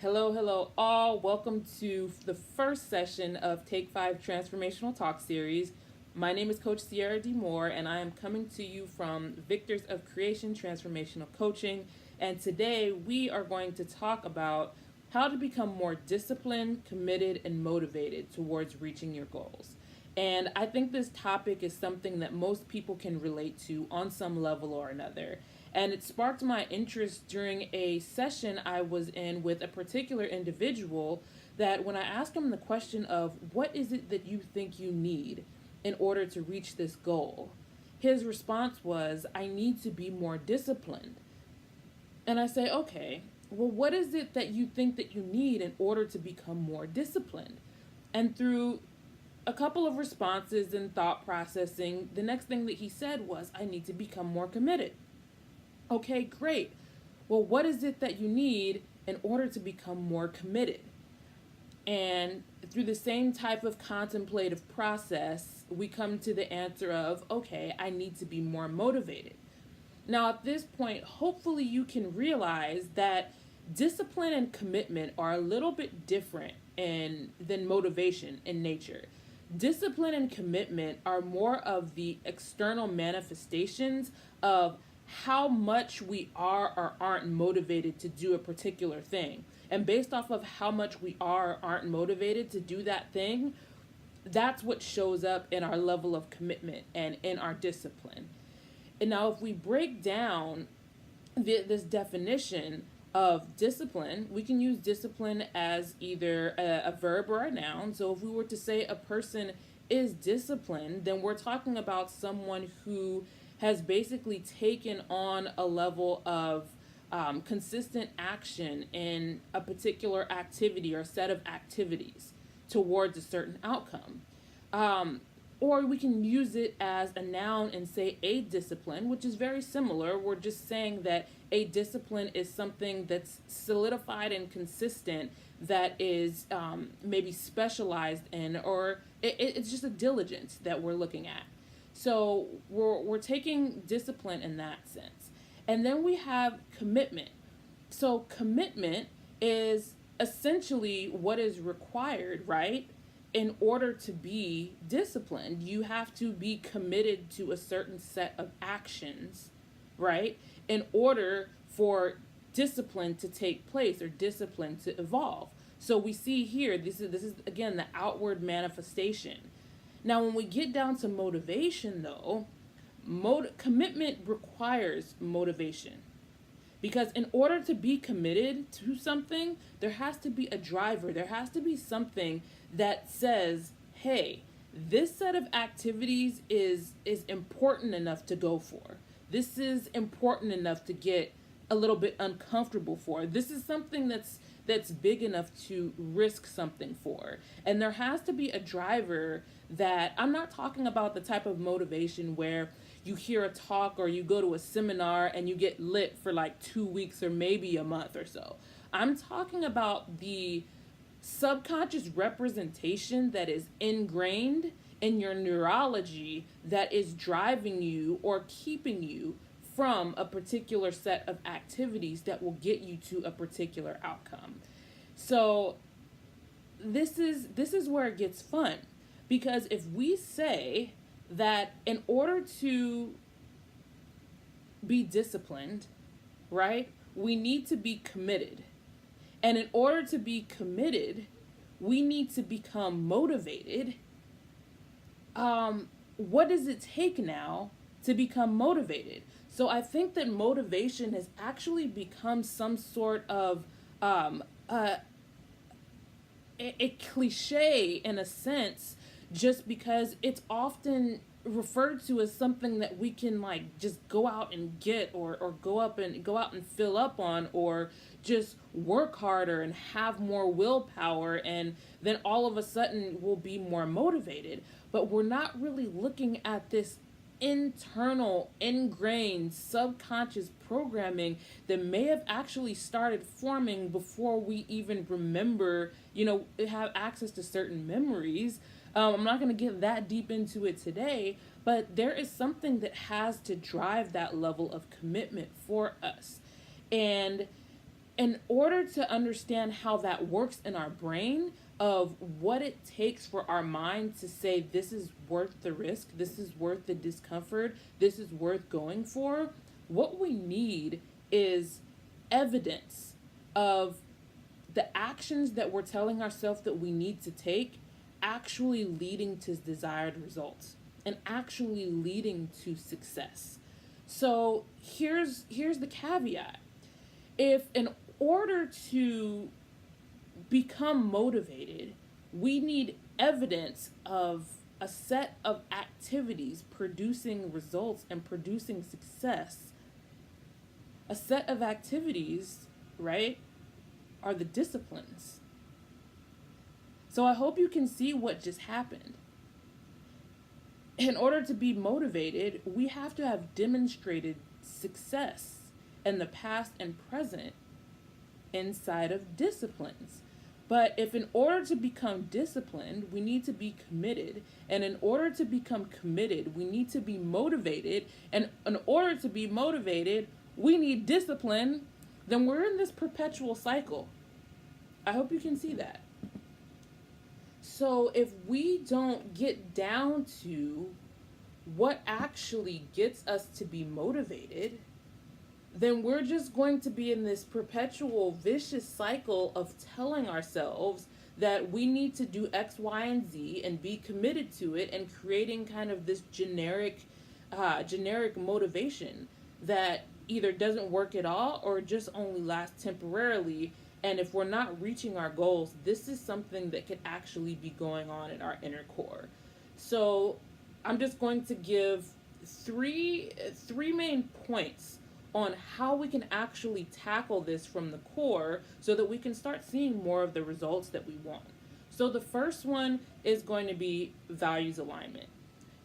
Hello, all. Welcome to the first session of Take 5 Transformational Talk Series. My name is Coach Sierra D. Moore, and I am coming to you from Victors of Creation Transformational Coaching. And today we are going to talk about how to become more disciplined, committed, and motivated towards reaching your goals. And I think this topic is something that most people can relate to on some level or another. And it sparked my interest during a session I was in with a particular individual that when I asked him the question of what is it that you think you need in order to reach this goal, his response was, I need to be more disciplined. And I say, okay, well, what is it that you think that you need in order to become more disciplined? And through a couple of responses and thought processing, the next thing that he said was, I need to become more committed. Okay, great. Well, what is it that you need in order to become more committed? And through the same type of contemplative process, we come to the answer of, okay, I need to be more motivated. Now, at this point, hopefully you can realize that discipline and commitment are a little bit different than motivation in nature. Discipline and commitment are more of the external manifestations of how much we are or aren't motivated to do a particular thing. And based off of how much we are or aren't motivated to do that thing, that's what shows up in our level of commitment and in our discipline. And now, if we break down this definition of discipline, we can use discipline as either a verb or a noun. So, if we were to say a person is disciplined, then we're talking about someone who has basically taken on a level of consistent action in a particular activity or set of activities towards a certain outcome. Or we can use it as a noun and say a discipline, which is very similar. We're just saying that a discipline is something that's solidified and consistent, that is maybe specialized in, or it's just a diligence that we're looking at. So we're taking discipline in that sense. And then we have commitment. So commitment is essentially what is required, right? In order to be disciplined, you have to be committed to a certain set of actions, right? In order for discipline to take place or discipline to evolve. So we see here, this is again the outward manifestation. Now, when we get down to motivation, though, commitment requires motivation. Because in order to be committed to something, there has to be a driver. There has to be something that says, hey, this set of activities is important enough to go for. This is important enough to get a little bit uncomfortable for. This is something that's big enough to risk something for. And there has to be a driver that, I'm not talking about the type of motivation where you hear a talk or you go to a seminar and you get lit for like 2 weeks or maybe a month or so. I'm talking about the subconscious representation that is ingrained in your neurology that is driving you or keeping you from a particular set of activities that will get you to a particular outcome. So this is where it gets fun, because if we say that in order to be disciplined, right, we need to be committed. And in order to be committed, we need to become motivated. What does it take now to become motivated? So I think that motivation has actually become some sort of a cliche in a sense, just because it's often referred to as something that we can like just go out and get, or go out and fill up on, or just work harder and have more willpower, and then all of a sudden we'll be more motivated. But we're not really looking at this internal, ingrained, subconscious programming that may have actually started forming before we even remember, have access to certain memories. I'm not going to get that deep into it today, but there is something that has to drive that level of commitment for us. And in order to understand how that works in our brain, of what it takes for our mind to say this is worth the risk, this is worth the discomfort, this is worth going for, what we need is evidence of the actions that we're telling ourselves that we need to take actually leading to desired results and actually leading to success. So here's the caveat. If in order to become motivated, we need evidence of a set of activities producing results and producing success. A set of activities, right, are the disciplines. So I hope you can see what just happened. In order to be motivated, we have to have demonstrated success in the past and present inside of disciplines. But if in order to become disciplined, we need to be committed. And in order to become committed, we need to be motivated. And in order to be motivated, we need discipline. Then we're in this perpetual cycle. I hope you can see that. So if we don't get down to what actually gets us to be motivated, then we're just going to be in this perpetual vicious cycle of telling ourselves that we need to do X, Y, and Z and be committed to it, and creating kind of this generic motivation that either doesn't work at all or just only lasts temporarily. And if we're not reaching our goals, this is something that could actually be going on in our inner core. So I'm just going to give three main points on how we can actually tackle this from the core so that we can start seeing more of the results that we want. So the first one is going to be values alignment.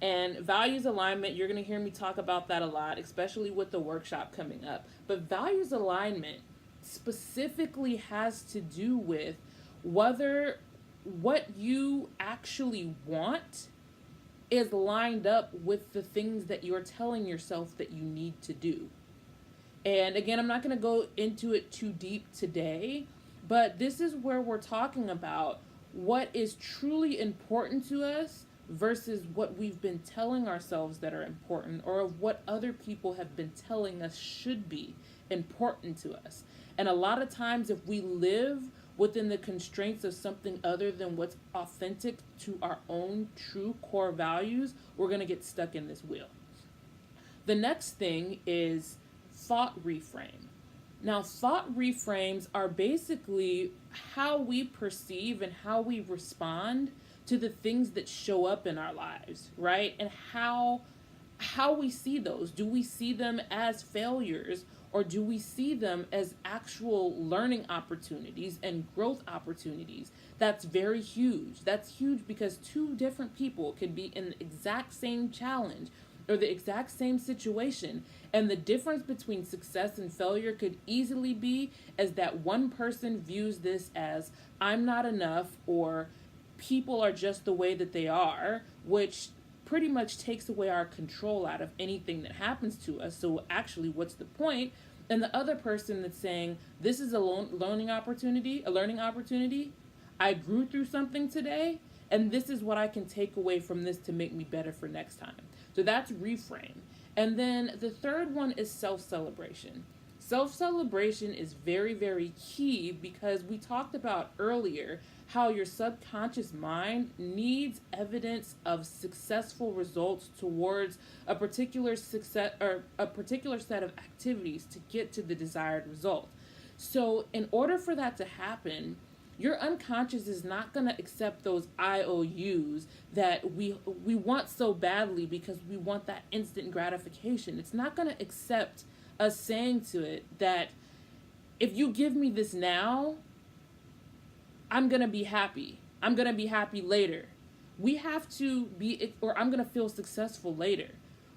And values alignment, you're going to hear me talk about that a lot, especially with the workshop coming up. But values alignment specifically has to do with whether what you actually want is lined up with the things that you're telling yourself that you need to do. And again, I'm not going to go into it too deep today, but this is where we're talking about what is truly important to us versus what we've been telling ourselves that are important, or of what other people have been telling us should be important to us. And a lot of times, if we live within the constraints of something other than what's authentic to our own true core values, we're going to get stuck in this wheel. The next thing is thought reframe. Now, thought reframes are basically how we perceive and how we respond to the things that show up in our lives, right? And how we see those. Do we see them as failures, or do we see them as actual learning opportunities and growth opportunities? That's very huge. That's huge because two different people could be in the exact same challenge or the exact same situation, and the difference between success and failure could easily be as that one person views this as I'm not enough, or people are just the way that they are, which pretty much takes away our control out of anything that happens to us. So actually, what's the point? And the other person that's saying, this is a learning opportunity. I grew through something today, and this is what I can take away from this to make me better for next time. So that's reframe. And then the third one is self-celebration. Self-celebration is very, very key because we talked about earlier how your subconscious mind needs evidence of successful results towards a particular success or a particular set of activities to get to the desired result. So in order for that to happen, your unconscious is not going to accept those IOUs that we want so badly because we want that instant gratification. It's not going to accept us saying to it that if you give me this now, I'm going to be happy. I'm going to be happy later. We have to be, or I'm going to feel successful later.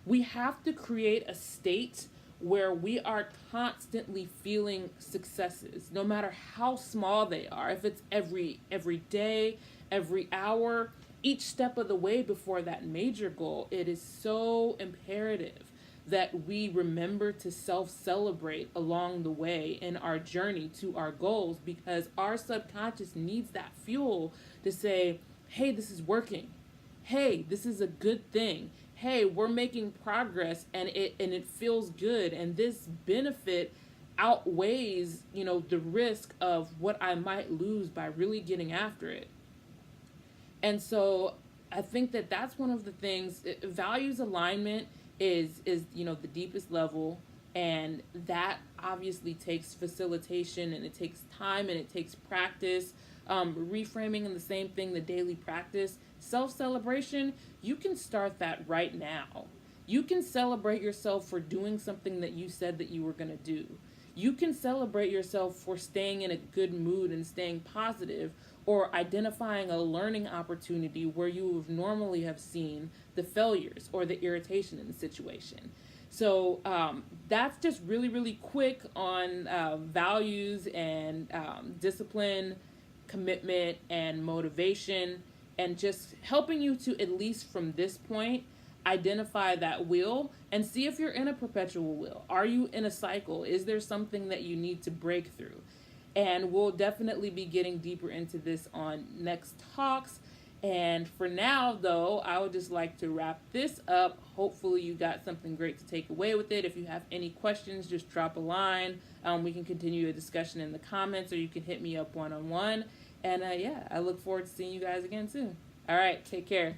We have to create a state where we are constantly feeling successes, no matter how small they are. If it's every day, every hour, each step of the way before that major goal, it is so imperative that we remember to self-celebrate along the way in our journey to our goals, because our subconscious needs that fuel to say, hey, this is working. Hey, this is a good thing. Hey, we're making progress, and it feels good, and this benefit outweighs, the risk of what I might lose by really getting after it. And so I think that that's one of the things. Values alignment is the deepest level, and that obviously takes facilitation, and it takes time, and it takes practice. Reframing in the same thing, the daily practice. Self-celebration, you can start that right now. You can celebrate yourself for doing something that you said that you were going to do. You can celebrate yourself for staying in a good mood and staying positive, or identifying a learning opportunity where you would normally have seen the failures or the irritation in the situation. So that's just really, really quick on values and discipline, commitment, and motivation, and just helping you to, at least from this point, identify that wheel and see if you're in a perpetual wheel. Are you in a cycle? Is there something that you need to break through? And we'll definitely be getting deeper into this on next talks. And for now, though, I would just like to wrap this up. Hopefully you got something great to take away with it. If you have any questions, just drop a line. We can continue a discussion in the comments, or you can hit me up one-on-one. And I look forward to seeing you guys again soon. All right, take care.